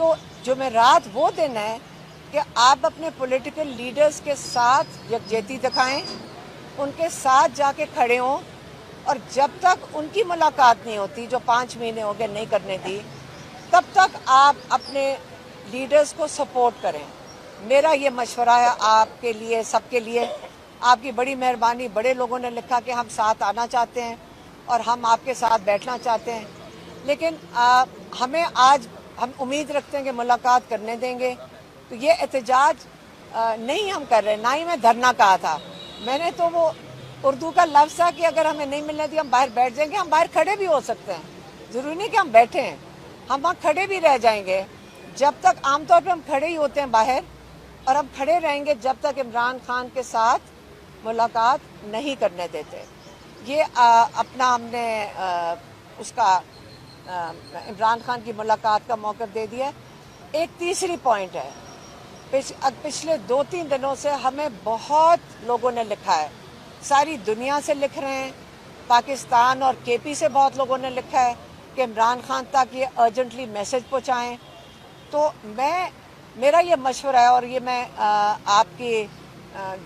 तो जुमेरात वो दिन है कि आप अपने पॉलिटिकल लीडर्स के साथ यकजहती दिखाएं, उनके साथ जाके खड़े हों, और जब तक उनकी मुलाकात नहीं होती, जो 5 महीने हो गए नहीं करने दी, तब तक आप अपने लीडर्स को सपोर्ट करें। मेरा ये मशवरा है आपके लिए, सबके लिए। आपकी बड़ी मेहरबानी, बड़े लोगों ने लिखा कि हम साथ आना चाहते हैं और हम आपके साथ बैठना चाहते हैं, लेकिन हमें आज हम उम्मीद रखते हैं कि मुलाकात करने देंगे। तो ये एहतजाज नहीं हम कर रहे, ना ही मैं धरना कहा था। मैंने तो वो उर्दू का लफ्ज़ था कि अगर हमें नहीं मिलने दिया हम बाहर बैठ जाएंगे। हम बाहर खड़े भी हो सकते हैं, ज़रूरी नहीं कि हम बैठे हैं, हम वहाँ खड़े भी रह जाएंगे। जब तक आमतौर पर हम खड़े ही होते हैं बाहर, और हम खड़े रहेंगे जब तक इमरान खान के साथ मुलाकात नहीं करने देते। ये अपना हमने इमरान खान की मुलाकात का मौका दे दिया। एक तीसरी पॉइंट है, पिछले 2-3 दिनों से हमें बहुत लोगों ने लिखा है, सारी दुनिया से लिख रहे हैं, पाकिस्तान और केपी से बहुत लोगों ने लिखा है कि इमरान खान तक ये अर्जेंटली मैसेज पहुँचाएँ। तो मेरा ये मशवरा है, और ये मैं आपकी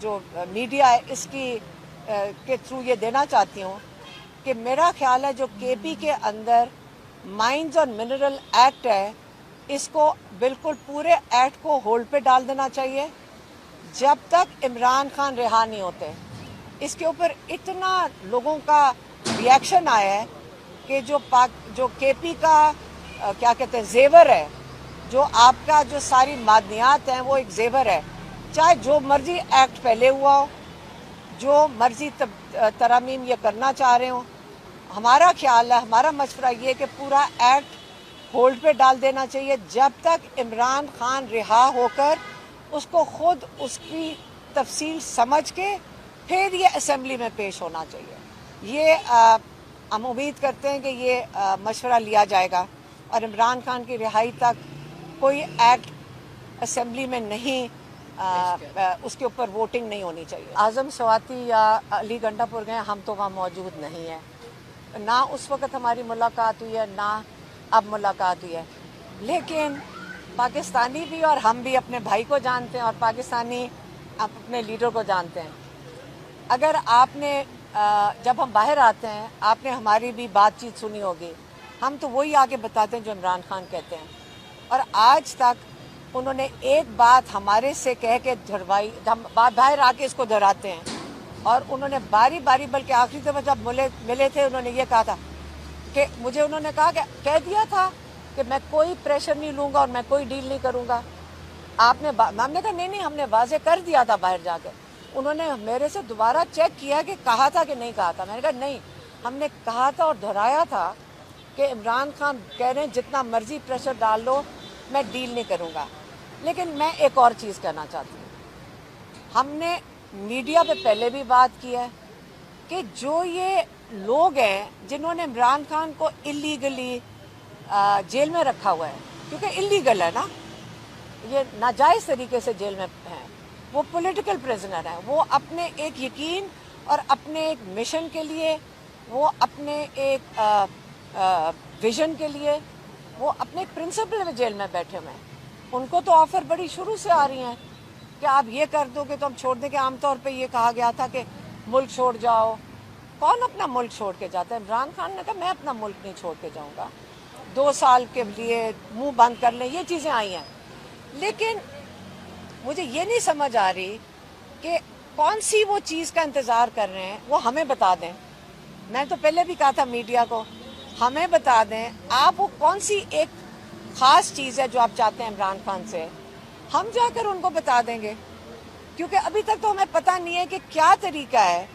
जो मीडिया है इसकी के थ्रू ये देना चाहती हूँ कि मेरा ख्याल है जो केपी के अंदर माइंस और मिनरल एक्ट है, इसको बिल्कुल पूरे एक्ट को होल्ड पे डाल देना चाहिए जब तक इमरान खान रिहा नहीं होते। इसके ऊपर इतना लोगों का रिएक्शन आया है कि जो केपी का क्या कहते हैं जेवर है, जो आपका जो सारी मादनियात हैं वो एक जेवर है। चाहे जो मर्जी एक्ट पहले हुआ हो, जो मर्जी तरमीम ये करना चाह रहे हो, हमारा ख्याल है, हमारा मशवरा ये कि पूरा एक्ट होल्ड पे डाल देना चाहिए जब तक इमरान खान रिहा होकर उसको खुद उसकी तफसील समझ के फिर ये असेंबली में पेश होना चाहिए। ये हम उम्मीद करते हैं कि ये मशवरा लिया जाएगा और इमरान खान की रिहाई तक कोई एक्ट असेंबली में नहीं, उसके ऊपर वोटिंग नहीं होनी चाहिए। आज़म स्वाति या अली गंडापुर गए, हम तो वहाँ मौजूद नहीं है, ना उस वक़्त हमारी मुलाकात हुई है, ना अब मुलाकात हुई है। लेकिन पाकिस्तानी भी और हम भी अपने भाई को जानते हैं और पाकिस्तानी अपने लीडर को जानते हैं। अगर आपने जब हम बाहर आते हैं आपने हमारी भी बातचीत सुनी होगी, हम तो वही आगे बताते हैं जो इमरान खान कहते हैं, और आज तक उन्होंने एक बात हमारे से कह के धरवाई, हम बाहर आके इसको दोहराते हैं। और उन्होंने बारी बारी, बल्कि आखिरी दफ़ा जब मिले थे, उन्होंने ये कहा था कि मुझे उन्होंने कहा कि कह दिया था कि मैं कोई प्रेशर नहीं लूँगा और मैं कोई डील नहीं करूँगा। हमने कहा नहीं, हमने वाजे कर दिया था बाहर जाके। उन्होंने मेरे से दोबारा चेक किया कि कहा था कि नहीं कहा था। मैंने कहा नहीं, हमने कहा था और दोहराया था कि इमरान खान कह रहे हैं जितना मर्जी प्रेशर डाल लो, मैं डील नहीं करूँगा। लेकिन मैं एक और चीज़ कहना चाहती हूँ, हमने मीडिया पे पहले भी बात की है कि जो ये लोग हैं जिन्होंने इमरान खान को इलीगली जेल में रखा हुआ है, क्योंकि इलीगल है ना, ये नाजायज़ तरीके से जेल में हैं, वो पॉलिटिकल प्रिजनर हैं। वो अपने एक यकीन और अपने एक मिशन के लिए, वो अपने एक विजन के लिए, वो अपने प्रिंसिपल में जेल में बैठे हुए हैं। उनको तो ऑफर बड़ी शुरू से आ रही हैं कि आप ये कर दोगे तो हम छोड़ देंगे। आमतौर पे ये कहा गया था कि मुल्क छोड़ जाओ। कौन अपना मुल्क छोड़ के जाता है? इमरान खान ने कहा मैं अपना मुल्क नहीं छोड़ के जाऊंगा, 2 साल के लिए मुंह बंद कर लें, ये चीज़ें आई हैं। लेकिन मुझे ये नहीं समझ आ रही कि कौन सी वो चीज़ का इंतज़ार कर रहे हैं, वो हमें बता दें। मैं तो पहले भी कहा था मीडिया को, हमें बता दें आप वो कौन सी एक ख़ास चीज़ है जो आप चाहते हैं इमरान खान से, हम जाकर उनको बता देंगे। क्योंकि अभी तक तो हमें पता नहीं है कि क्या तरीका है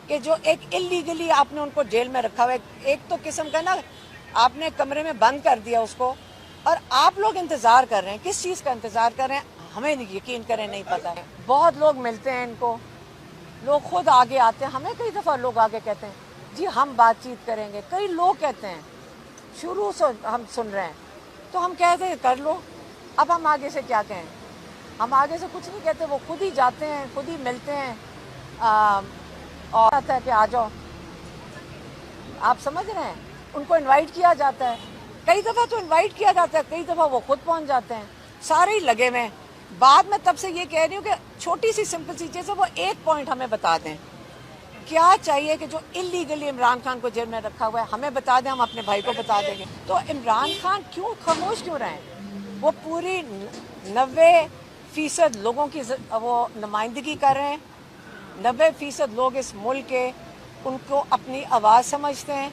कि जो एक इलीगली आपने उनको जेल में रखा हुआ है, एक तो किस्म का ना आपने कमरे में बंद कर दिया उसको, और आप लोग इंतज़ार कर रहे हैं। किस चीज़ का इंतज़ार कर रहे हैं हमें यकीन करें नहीं पता है। बहुत लोग मिलते हैं इनको, लोग खुद आगे आते हैं। हमें कई दफ़ा लोग आगे कहते हैं जी हम बातचीत करेंगे, कई लोग कहते हैं, शुरू से हम सुन रहे हैं। तो हम कहते हैं कर लो, अब हम आगे से क्या कहें? हम आगे से कुछ नहीं कहते, वो खुद ही जाते हैं, खुद ही मिलते हैं और आता है कि आ जाओ। आप समझ रहे हैं, उनको इनवाइट किया जाता है कई दफ़ा तो इनवाइट किया जाता है, कई दफ़ा वो खुद पहुंच जाते हैं, सारे ही लगे हुए हैं। बाद में तब से ये कह रही हूँ कि छोटी सी सिंपल सी चीज़ है, वो एक पॉइंट हमें बता दें, क्या चाहिए कि जो इलीगली इमरान खान को जेल में रखा हुआ है हमें बता दें, हम अपने भाई को बता देंगे। तो इमरान खान क्यों खामोश क्यों रहे? वो पूरी 90% लोगों की वो नुमाइंदगी कर रहे हैं। 90% लोग इस मुल्क के उनको अपनी आवाज़ समझते हैं।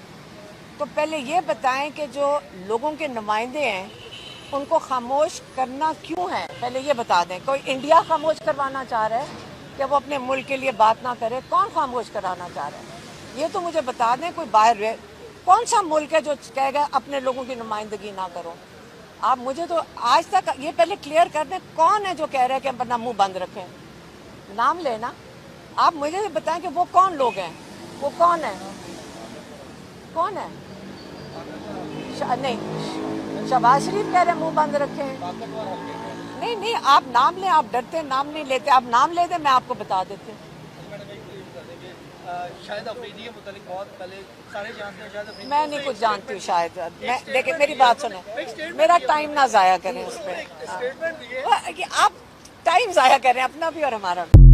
तो पहले ये बताएं कि जो लोगों के नुमाइंदे हैं उनको खामोश करना क्यों है, पहले ये बता दें। कोई इंडिया खामोश करवाना चाह रहा है कि वो अपने मुल्क के लिए बात ना करे? कौन खामोश कराना चाह रहा है ये तो मुझे बता दें। कोई बाहर कौन सा मुल्क है जो कहेगा अपने लोगों की नुमाइंदगी ना करो? आप मुझे तो आज तक ये पहले क्लियर कर दें, कौन है जो कह रहा है कि हम अपना मुंह बंद रखें? नाम लेना, आप मुझे बताएं कि वो कौन लोग हैं, वो कौन है? कौन है? नहीं, शहबाज शरीफ कह रहे हैं मुंह बंद रखें। नहीं, आप नाम लें, आप डरते हैं, नाम नहीं लेते, आप नाम ले दें, मैं आपको बता देती हूँ। शाहिद अफरीदी के मुतालिक बहुत पहले सारे जानते हैं, शाहिद अफरीदी मैं नहीं कुछ जानती हूँ शायद। मैं देखिए मेरी बात सुने, मेरा टाइम ना जाया करें उस पर। आप टाइम जाया करें अपना भी और हमारा भी।